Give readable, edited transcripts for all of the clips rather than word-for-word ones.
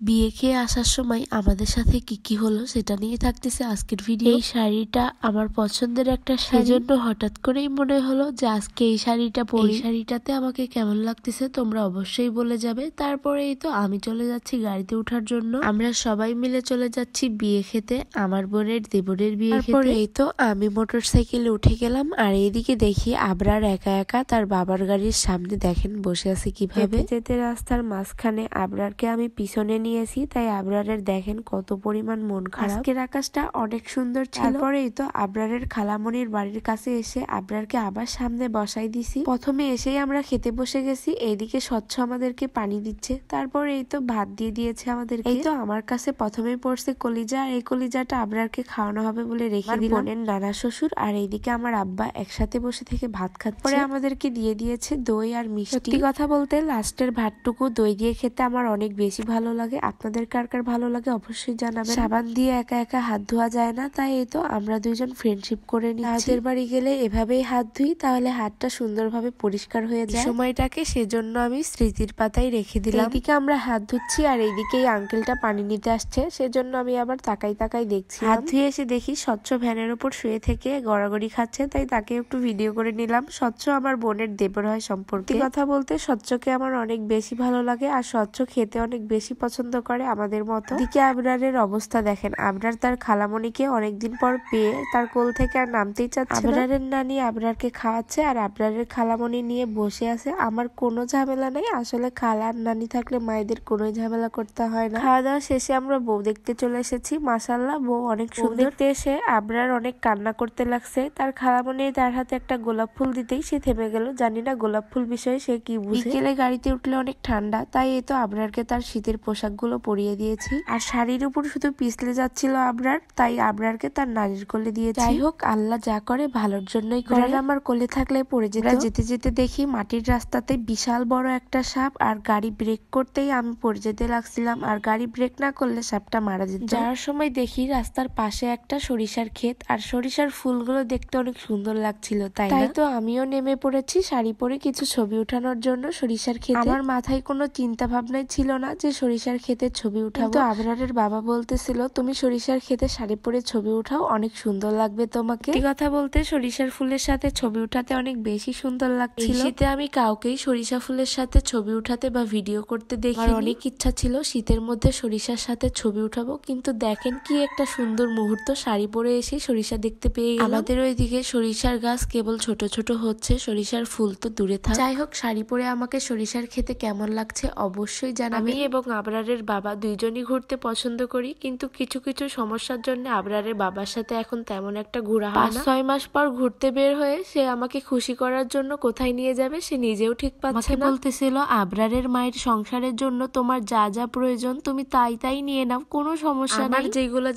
বিয়ে খেয়ে আসার সময় আমাদের সাথে কি কি হলো সেটা নিয়ে থাকতেছে আজকের ভিডিও। এই শাড়িটা আমার পছন্দের একটা শাড়ি, সেজন্য হঠাৎ করেই মনে হলো যে আজকে এই শাড়িটা পরি। এই শাড়িটাতে আমাকে কেমন লাগতেছে তোমরা অবশ্যই বলে যাবে। তারপরে এই তো আমি চলে যাচ্ছি গাড়িতে ওঠার জন্য। আমরা সবাই মিলে চলে যাচ্ছি বিয়ে খেতে, আমার বোনের দেবরের বিয়ে খেতে। তারপরে এই তো আমি মোটরসাইকেলে উঠে গেলাম, আর এইদিকে দেখি আবরার একা একা তার বাবার গাড়ির সামনে দেখেন বসে আছে কিভাবে। যেতে রাস্তার মাঝখানে আবরারকে আমি পিছনে নিয়েছি, তাই আবরারের দেখেন কত পরিমাণ মন খারাপ। আজকের আকাশটা অনেক সুন্দর ছিল। তারপরেই তো আবরারের খালামণির বাড়ির কাছে এসে আবরারকে আবার সামনে বসাই দিছি। প্রথমে এসেই আমরা খেতে বসে গেছি, এইদিকে স্বচ্ছ আমাদেরকে পানি দিচ্ছে, তারপরে এই তো ভাত দিয়ে দিয়েছে আমাদের। এই তো আমার কাছে প্রথমে পড়ছে কলিজা, আর এই কলিজাটা আবরারকে খাওয়ানো হবে বলে রেখে দিলাম। বোনের নানা শ্বশুর আর এইদিকে আমার আব্বা একসাথে বসে থেকে ভাত খাচ্ছে। পরে আমাদেরকে দিয়ে দিয়েছে দই আর মিষ্টি। সত্যি কথা বলতে লাস্টের ভাতটুকু দই দিয়ে খেতে আমার অনেক বেশি ভালো লাগে। আপনাদের কার কার ভালো লাগে অবশ্যই জানাবেন। সাবান দিয়ে একা একা হাত ধোয়া যায় না, তাই এই তো আমরা দুইজন ফ্রেন্ডশিপ করে নিচ্ছি। তাদের বাড়ি গেলে এভাবেই হাত ধুই, তাহলে হাতটা সুন্দরভাবে পরিষ্কার হয়ে যায়। সময়টাকে সেজন্য আমি স্মৃতির পাতায় রেখে দিলাম। এইদিকে আমরা হাত ধুচ্ছি, আর এইদিকে এই আঙ্কেলটা পানি নিতে আসছে, সেজন্য আমি আবার তাকাই তাকাই দেখছি। হাত ধুয়ে এসে দেখি স্বচ্ছ ভ্যানের উপর শুয়ে থেকে গড়াগড়ি খাচ্ছে, তাই তাকে একটু ভিডিও করে নিলাম। স্বচ্ছ আমার বোনের দেবর হয় সম্পর্কে। কথা বলতে স্বচ্ছকে আমার অনেক বেশি ভালো লাগে, আর স্বচ্ছ খেতে অনেক বেশি পছন্দ করে আমাদের মতো। দিকে আবরারের অবস্থা দেখেন, আবরার তার খালামণিকে অনেকদিন পর পেয়ে তার কোল থেকে আর নামতেই চাচ্ছে। আবরারের নানি আবরারকে খাওয়াচ্ছে, আর আবরারের খালামণি নিয়ে বসে আছে। আমার কোনো ঝামেলা নেই, আসলে খালা আর নানি থাকলে মায়েদের কোনো ঝামেলা করতে হয় না। খাওয়া দাওয়া শেষে আমরা বউ দেখতে চলে এসেছি। মাশাআল্লাহ বউ অনেক সুন্দর। দেখতে এসে আবরার অনেক কান্না করতে লাগছে। তার খালামণি তার হাতে একটা গোলাপ ফুল দিতেই সে থেমে গেল। জানি না গোলাপ ফুল বিষয়ে সে কি বুঝে। বিকেলে গাড়িতে উঠলে অনেক ঠান্ডা, তাই এই তো আবরারকে তার শীতের পোশাকগুলো পরিয়ে দিয়েছি। আর শাড়ির উপর শুধু পিছলে যাচ্ছিল আবরার, তাই আবরারকে তার নারীর কোলে দিয়েছি। যাই হোক, আল্লাহ যা করে ভালোর জন্যই করে। আমার কোলে থাকলে পড়ে যেত। যেতে যেতে দেখি মাটির রাস্তাতে বিশাল বড় একটা সাপ, আর গাড়ি ব্রেক করতেই আমি পড়ে যেতে লাগছিলাম, আর গাড়ি ব্রেক না করলে সাপটা মারা যেত। যাওয়ার সময় দেখি রাস্তার পাশে একটা সরিষার ক্ষেত, আর সরিষার ফুলগুলো দেখতে অনেক সুন্দর লাগছিল, তাই তো আমিও নেমে পড়েছি শাড়ি পরে কিছু ছবি উঠানোর জন্য সরিষার ক্ষেতে। আমার মাথায় কোনো চিন্তা ভাবনাই ছিল না যে সরিষার ক্ষেতে ছবি উঠাবো। তো আবরারের বাবা বলতেছিল তুমি সরিষার ক্ষেতে শাড়ি পরে ছবি উঠাও, অনেক সুন্দর লাগবে তোমাকে। এই কথা বলতে সরিষার ফুলের সাথে ছবি উঠাতে অনেক বেশি সুন্দর লাগছিল। শীতে আমি কাউকেই সরিষা ফুলের সাথে ছবি উঠাতে বা ভিডিও করতে দেখি। আমার অনেক ইচ্ছা ছিল শীতের মধ্যে সরিষার সাথে ছবি উঠাবো, কিন্তু দেখেন কি একটা সুন্দর মুহূর্ত, শাড়ি পরে এসে সরিষা দেখতে পেয়ে গেলাম। আমাদের ওইদিকে সরিষার গাছ কেবল ছোট ছোট হচ্ছে, সরিষার ফুল তো দূরে থাক। যাই হোক, শাড়ি পরে আমাকে সরিষার খেতে কেমন লাগছে অবশ্যই জানাবেন। আমি এবং আবরারের বাবা দুইজনই ঘুরতে পছন্দ করি, কিন্তু কিছু কিছু সমস্যার জন্য আবরারের বাবার সাথে এখন তেমন একটা ঘোরা হয় না। 5-6 মাস পর ঘুরতে বের হয়ে সে আমাকে খুশি করার জন্য কোথায় নিয়ে যাবে সে নিজেও ঠিক পাচ্ছে না। বলতেছিল আবরারের মায়ের সংসারের জন্য তোমার যা যা প্রয়োজন তুমি তাই তাই নিয়ে নাও, কোনো সমস্যা নাই। আমার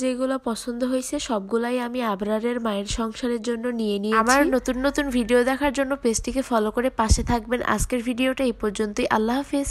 যেগুলা পছন্দ হয়েছে সবগুলাই আমি আবরারের মায়ের সংসারের জন্য নিয়ে নিয়েছি। আমার নতুন নতুন ভিডিও দেখার জন্য পেজটিকে ফলো করে পাশে থাকবেন। আজকের ভিডিওটা এই পর্যন্তই। আল্লাহ হাফেজ।